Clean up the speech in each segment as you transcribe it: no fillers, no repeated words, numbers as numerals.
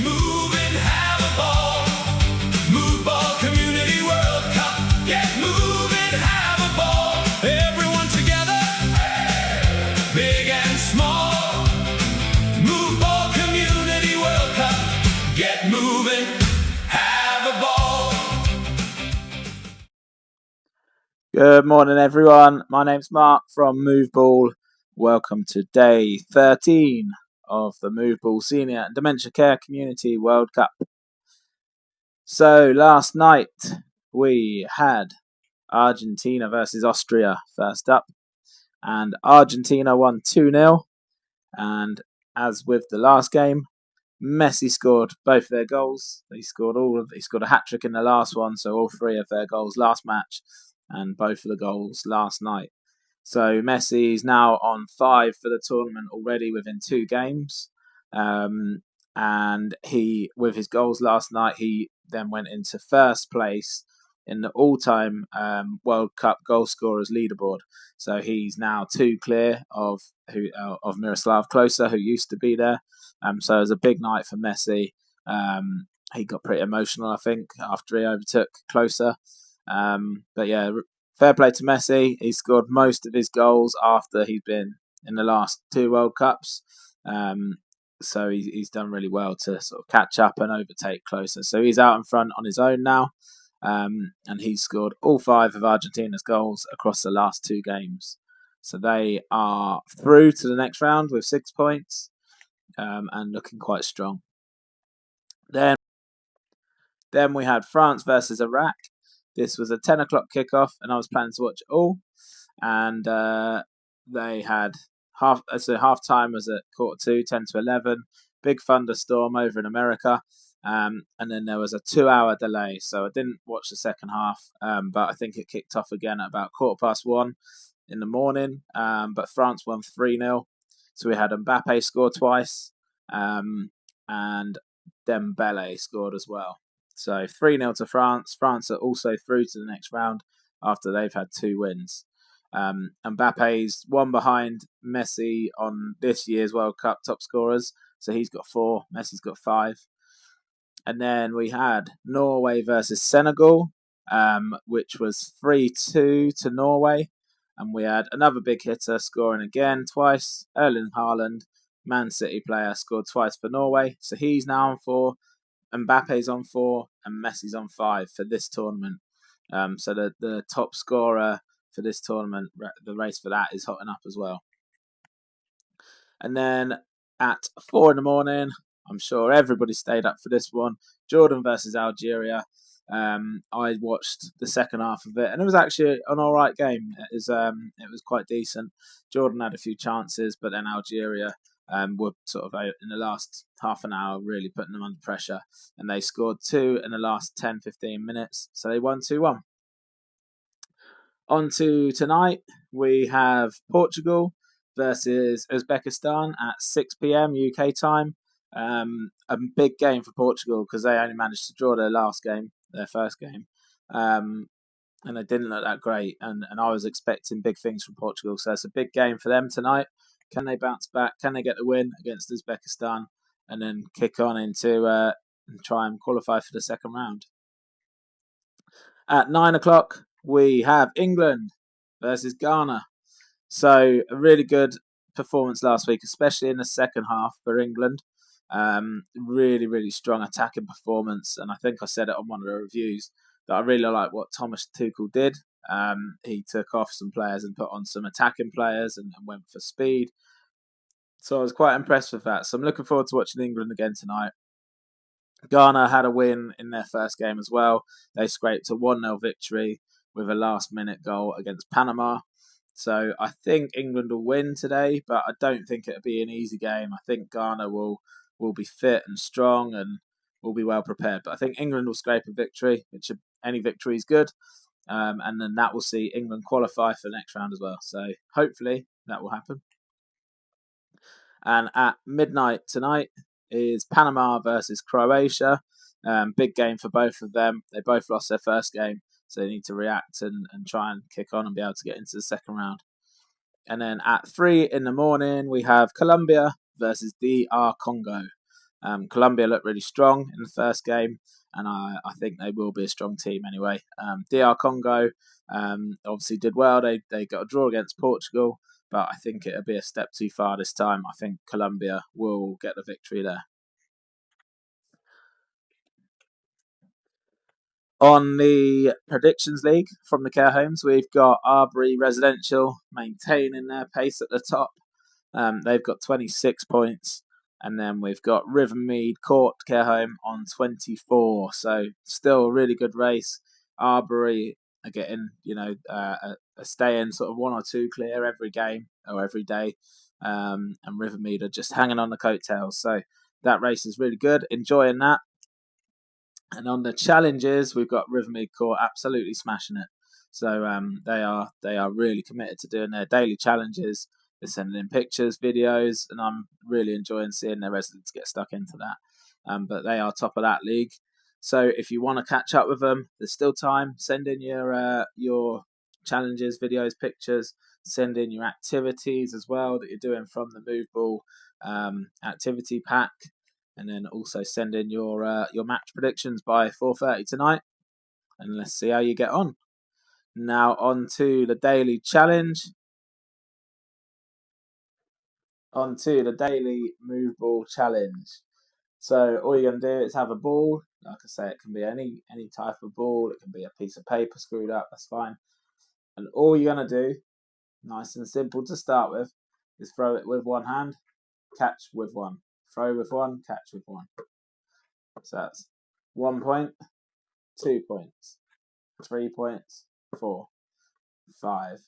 moving, have a ball. Move Ball Community World Cup. Get moving, have a ball. Everyone together, big and small. Move Ball Community World Cup. Get moving, have a ball. Good morning, everyone. My name's Mark from Move Ball. Welcome to day 13 of the Move Ball Senior and Dementia Care Community World Cup. So last night we had Argentina versus Austria first up, and Argentina won 2-0. And as with the last game, Messi scored both their goals. He scored a hat-trick in the last one, so all three of their goals last match and both of the goals last night. So Messi is now on 5 for the tournament already within 2 games. And he, with his goals last night, he then went into first place in the all-time World Cup goal scorers leaderboard. So he's now 2 clear of Miroslav Klose, who used to be there. So it was a big night for Messi. He got pretty emotional, I think, after he overtook Klose. But yeah, fair play to Messi. He scored most of his goals after he'd been in the last 2 World Cups. So he's done really well to sort of catch up and overtake Klose. So he's out in front on his own now. And he's scored all 5 of Argentina's goals across the last 2 games. So they are through to the next round with 6 points and looking quite strong. Then we had France versus Iraq. This was a 10 o'clock kickoff, and I was planning to watch it all. And they had half time was at 2:45, 10 to 11. Big thunderstorm over in America. And then there was a 2-hour delay, so I didn't watch the second half. But I think it kicked off again at about 1:15 in the morning. But France won 3-0. So we had Mbappe score twice, and Dembele scored as well. So 3-0 to France. France are also through to the next round after they've had 2 wins. Mbappe's 1 behind Messi on this year's World Cup top scorers. So he's got 4. Messi's got 5. And then we had Norway versus Senegal, which was 3-2 to Norway. And we had another big hitter scoring again twice. Erling Haaland, Man City player, scored twice for Norway. So he's now on 4. Mbappe's on 4 and Messi's on 5 for this tournament. So the top scorer for this tournament, the race for that is hotting up as well. And then at 4 in the morning, I'm sure everybody stayed up for this one, Jordan versus Algeria. I watched the second half of it, and it was actually an all right game. It was quite decent. Jordan had a few chances, but then Algeria were sort of in the last half an hour really putting them under pressure, and they scored 2 in the last 10-15 minutes, so they won 2-1. On to tonight, we have Portugal versus Uzbekistan at 6 p.m. UK time. A big game for Portugal because they only managed to draw their first game, and they didn't look that great, and I was expecting big things from Portugal, so it's a big game for them tonight. Can they bounce back? Can they get the win against Uzbekistan and then kick on into and try and qualify for the second round? At 9 o'clock, we have England versus Ghana. So a really good performance last week, especially in the second half for England. Really, really strong attacking performance. And I think I said it on one of the reviews that I really like what Thomas Tuchel did. He took off some players and put on some attacking players and went for speed. So I was quite impressed with that. So I'm looking forward to watching England again tonight. Ghana had a win in their first game as well. They scraped a 1-0 victory with a last-minute goal against Panama. So I think England will win today, but I don't think it'll be an easy game. I think Ghana will be fit and strong and will be well prepared. But I think England will scrape a victory, which any victory is good. And then that will see England qualify for the next round as well. So hopefully that will happen. And at midnight tonight is Panama versus Croatia. Big game for both of them. They both lost their first game, so they need to react and try and kick on and be able to get into the second round. And then at 3 in the morning, we have Colombia versus DR Congo. Colombia looked really strong in the first game, and I think they will be a strong team anyway. DR Congo obviously did well. They got a draw against Portugal, but I think it'll be a step too far this time. I think Colombia will get the victory there. On the Predictions League from the care homes, we've got Arbury Residential maintaining their pace at the top. They've got 26 points. And then we've got Rivermead Court care home on 24. So still a really good race. Arbury are getting, a stay-in sort of 1 or 2 clear every game or every day. And Rivermead are just hanging on the coattails. So that race is really good. Enjoying that. And on the challenges, we've got Rivermead Court absolutely smashing it. So they are really committed to doing their daily challenges. They're sending in pictures, videos, and I'm really enjoying seeing their residents get stuck into that. But they are top of that league. So if you want to catch up with them, there's still time. Send in your challenges, videos, pictures. Send in your activities as well that you're doing from the Move Ball activity pack. And then also send in your match predictions by 4:30 tonight. And let's see how you get on. Now on to the daily challenge. On to the daily Move Ball challenge. So all you're going to do is have a ball. Like I say, it can be any type of ball. It can be a piece of paper screwed up. That's fine. And all you're going to do, nice and simple to start with, is throw it with one hand, catch with one. Throw with one, catch with one. So that's 1 point, 2 points, 3 points, 4, 5.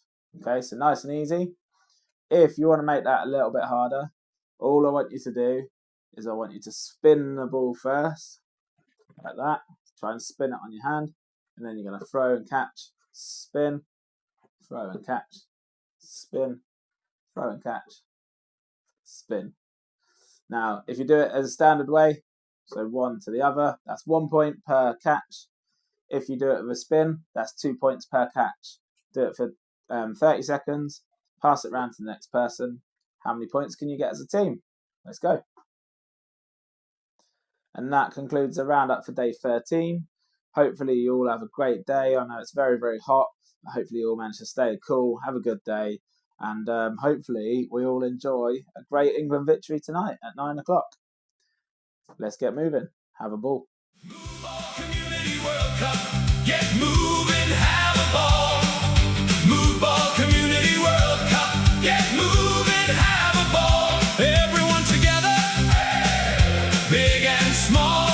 Okay, so nice and easy. If you want to make that a little bit harder, all I want you to do is I want you to spin the ball first, like that. Try and spin it on your hand, and then you're going to throw and catch, spin, throw and catch, spin, throw and catch, spin. Now, if you do it as a standard way, so one to the other, that's 1 point per catch. If you do it with a spin, that's 2 points per catch. Do it for 30 seconds, pass it around to the next person. How many points can you get as a team? Let's go. And that concludes the roundup for day 13. Hopefully you all have a great day. I know it's very, very hot. Hopefully you all manage to stay cool, have a good day. And hopefully we all enjoy a great England victory tonight at 9 o'clock. Let's get moving. Have a ball. Move Ball Community World Cup. Get moving, have a ball. Move Ball Community World Cup. Get moving, have a ball. Everyone together, big and small.